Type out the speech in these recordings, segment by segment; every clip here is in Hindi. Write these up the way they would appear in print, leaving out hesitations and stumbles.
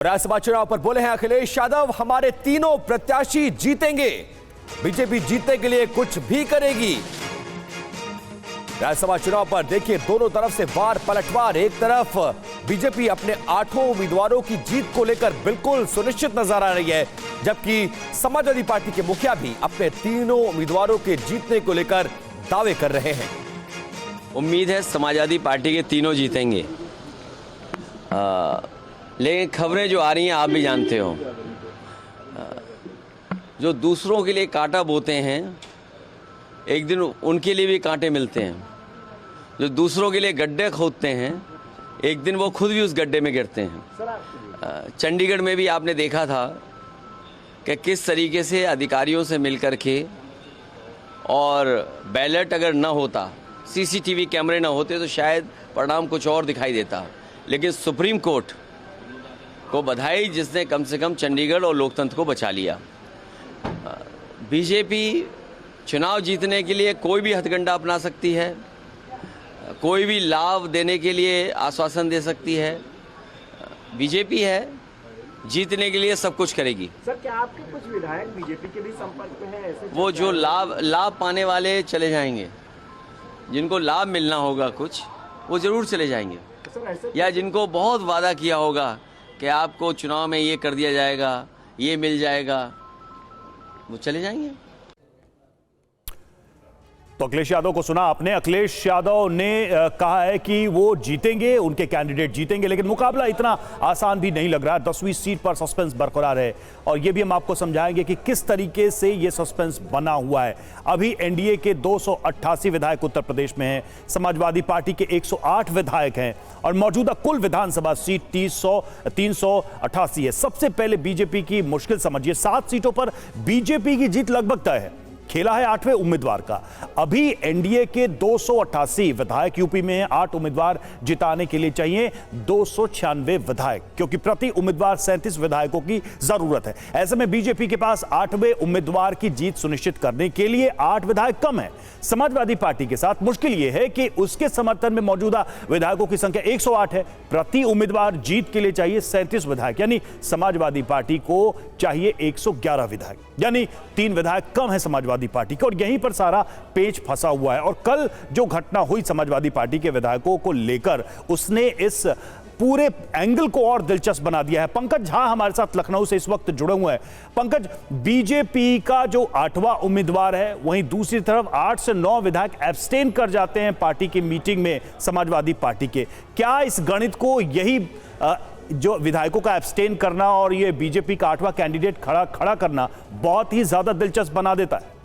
राज्यसभा चुनाव पर बोले हैं अखिलेश यादव, हमारे तीनों प्रत्याशी जीतेंगे, बीजेपी जीतने के लिए कुछ भी करेगी। राज्यसभा चुनाव पर देखिए दोनों तरफ से वार पलटवार। एक तरफ बीजेपी अपने 8 उम्मीदवारों की जीत को लेकर बिल्कुल सुनिश्चित नजर आ रही है, जबकि समाजवादी पार्टी के मुखिया भी अपने तीनों उम्मीदवारों के जीतने को लेकर दावे कर रहे हैं। उम्मीद है समाजवादी पार्टी के तीनों जीतेंगे, लेकिन खबरें जो आ रही हैं आप भी जानते हो, जो दूसरों के लिए कांटा बोते हैं एक दिन उनके लिए भी कांटे मिलते हैं। जो दूसरों के लिए गड्ढे खोदते हैं एक दिन वो खुद भी उस गड्ढे में गिरते हैं। चंडीगढ़ में भी आपने देखा था कि किस तरीके से अधिकारियों से मिलकर के, और बैलेट अगर न होता, सीसीटीवी कैमरे न होते तो शायद परिणाम कुछ और दिखाई देता। लेकिन सुप्रीम कोर्ट को बधाई जिसने कम से कम चंडीगढ़ और लोकतंत्र को बचा लिया। बीजेपी चुनाव जीतने के लिए कोई भी हथकंडा अपना सकती है, कोई भी लाभ देने के लिए आश्वासन दे सकती है। बीजेपी है, जीतने के लिए सब कुछ करेगी। सर, क्या आपके कुछ विधायक बीजेपी के भी संपर्क में हैं? ऐसे वो जो लाभ पाने वाले चले जाएंगे, जिनको लाभ मिलना होगा कुछ, वो ज़रूर चले जाएंगे। सर, या जिनको बहुत वादा किया होगा कि आपको चुनाव में ये कर दिया जाएगा, ये मिल जाएगा, वो चले जाएंगे। तो अखिलेश यादव को सुना आपने। अखिलेश यादव ने कहा है कि वो जीतेंगे, उनके कैंडिडेट जीतेंगे, लेकिन मुकाबला इतना आसान भी नहीं लग रहा है। 10वीं सीट पर सस्पेंस बरकरार है, और ये भी हम आपको समझाएंगे कि किस तरीके से ये सस्पेंस बना हुआ है। अभी एनडीए के 288 विधायक उत्तर प्रदेश में हैं, समाजवादी पार्टी के 108 विधायक हैं, और मौजूदा कुल विधानसभा सीट 388 है। सबसे पहले बीजेपी की मुश्किल समझिए, 7 सीटों पर बीजेपी की जीत लगभग तय है। खेला है 8वें उम्मीदवार का। अभी एनडीए के 288 विधायक यूपी में हैं, 8 उम्मीदवार जिताने के लिए चाहिए 296 विधायक, क्योंकि प्रति उम्मीदवार 37 विधायकों की जरूरत है। ऐसे में बीजेपी के पास 8वें उम्मीदवार की जीत सुनिश्चित करने के लिए 8 विधायक कम है। समाजवादी पार्टी के साथ मुश्किल यह है कि उसके समर्थन में मौजूदा विधायकों की संख्या 108 है। प्रति उम्मीदवार जीत के लिए चाहिए 37 विधायक, यानी समाजवादी पार्टी को चाहिए 111 विधायक, यानी 3 विधायक कम है समाजवादी पार्टी के। और यहीं पर सारा पेच फंसा हुआ है। और कल जो घटना हुई समाजवादी पार्टी के विधायकों को लेकर, उसने इस पूरे एंगल को और दिलचस्प बना दिया है। पंकज झा हमारे साथ लखनऊ से इस वक्त जुड़े हुए हैं। पंकज, बीजेपी का जो 8वां उम्मीदवार है, वहीं दूसरी तरफ 8 से 9 विधायक एब्सटेन कर जाते हैं पार्टी की मीटिंग में समाजवादी पार्टी के। क्या इस गणित को, यही जो विधायकों का एब्सटेन करना और ये बीजेपी का 8वां कैंडिडेट खड़ा करना बहुत ही ज्यादा दिलचस्प बना देता है?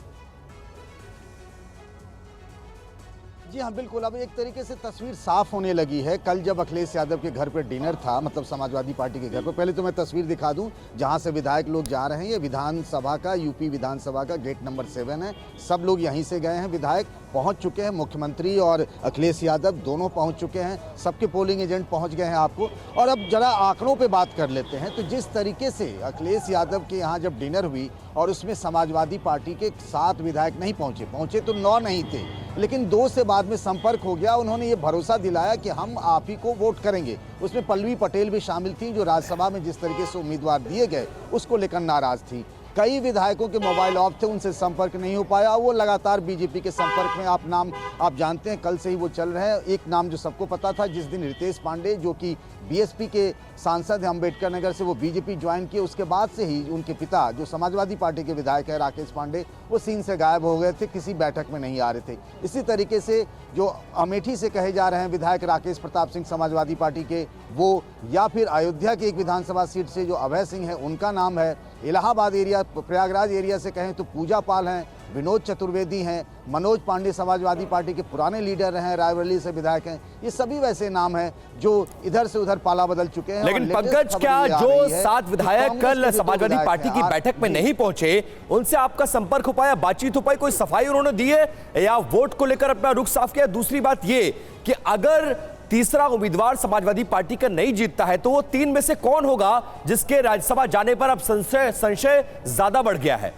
जी हाँ, बिल्कुल। अब एक तरीके से तस्वीर साफ होने लगी है। कल जब अखिलेश यादव के घर पर डिनर था, मतलब समाजवादी पार्टी के घर पर, पहले तो मैं तस्वीर दिखा दूं जहां से विधायक लोग जा रहे हैं। ये विधानसभा का, यूपी विधानसभा का गेट नंबर 7 है। सब लोग यहीं से गए हैं, विधायक पहुंच चुके हैं। मुख्यमंत्री और अखिलेश यादव दोनों पहुंच चुके हैं, सबके पोलिंग एजेंट पहुंच गए हैं आपको। और अब जरा आंकड़ों पे बात कर लेते हैं। तो जिस तरीके से अखिलेश यादव के यहाँ जब डिनर हुई और उसमें समाजवादी पार्टी के 7 विधायक नहीं पहुंचे तो 9 नहीं थे, लेकिन 2 से बाद में संपर्क हो गया। उन्होंने ये भरोसा दिलाया कि हम आप ही को वोट करेंगे। उसमें पल्लवी पटेल भी शामिल थी, जो राज्यसभा में जिस तरीके से उम्मीदवार दिए गए उसको लेकर नाराज थी। कई विधायकों के मोबाइल ऑफ थे, उनसे संपर्क नहीं हो पाया। वो लगातार बीजेपी के संपर्क में, आप जानते हैं कल से ही वो चल रहे हैं। एक नाम जो सबको पता था, जिस दिन रितेश पांडे, जो कि बीएसपी के सांसद हैं अम्बेडकर नगर से, वो बीजेपी ज्वाइन किए, उसके बाद से ही उनके पिता, जो समाजवादी पार्टी के विधायक है राकेश पांडे, वो सीन से गायब हो गए थे, किसी बैठक में नहीं आ रहे थे। इसी तरीके से जो अमेठी से कहे जा रहे हैं विधायक राकेश प्रताप सिंह समाजवादी पार्टी के, वो, या फिर अयोध्या की एक विधानसभा सीट से जो अभय सिंह है, उनका नाम है। इलाहाबाद एरिया, प्रयागराज एरिया से कहें तो पूजा पाल हैं, विनोद चतुर्वेदी हैं, मनोज पांडे समाजवादी पार्टी के पुराने लीडर रहे हैं, रायबरेली से विधायक हैं। ये सभी वैसे नाम हैं जो इधर से उधर पाला बदल चुके हैं। लेकिन पंकज, क्या जो 7 विधायक कल समाजवादी पार्टी की बैठक में नहीं पहुंचे, उनसे आपका संपर्क हो पाया, बातचीत हो पाई, कोई सफाई उन्होंने दी है, या वोट को लेकर अपना रुख साफ किया? दूसरी बात ये कि अगर तीसरा उम्मीदवार समाजवादी पार्टी का नहीं जीतता है, तो वो 3 में से कौन होगा जिसके राज्यसभा जाने पर अब संशय ज्यादा बढ़ गया है?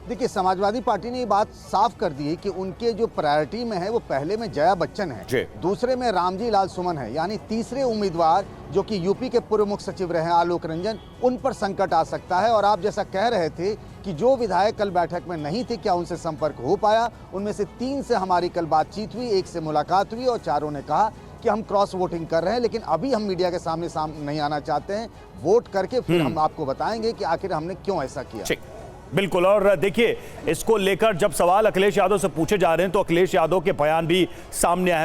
देखिए, समाजवादी पार्टी ने ये बात साफ कर दी है कि उनके जो प्रायोरिटी में है वो पहले में जया बच्चन जी। है, दूसरे में रामजी लाल सुमन है, यानी तीसरे उम्मीदवार जो कि यूपी के पूर्व मुख्य सचिव रहे हैं आलोक रंजन, उन पर संकट आ सकता है। और आप जैसा कह रहे थे कि जो विधायक कल बैठक में नहीं थे, क्या उनसे संपर्क हो पाया? उनमें से 3 से हमारी कल बातचीत हुई, 1 से मुलाकात हुई और चारों ने कहा कि हम क्रॉस वोटिंग कर रहे हैं, लेकिन अभी हम मीडिया के सामने नहीं आना चाहते हैं। वोट करके फिर हम आपको बताएंगे कि आखिर हमने क्यों ऐसा किया। ठीक, बिल्कुल। और देखिए, इसको लेकर जब सवाल अखिलेश यादव से पूछे जा रहे हैं तो अखिलेश यादव के बयान भी सामने आए।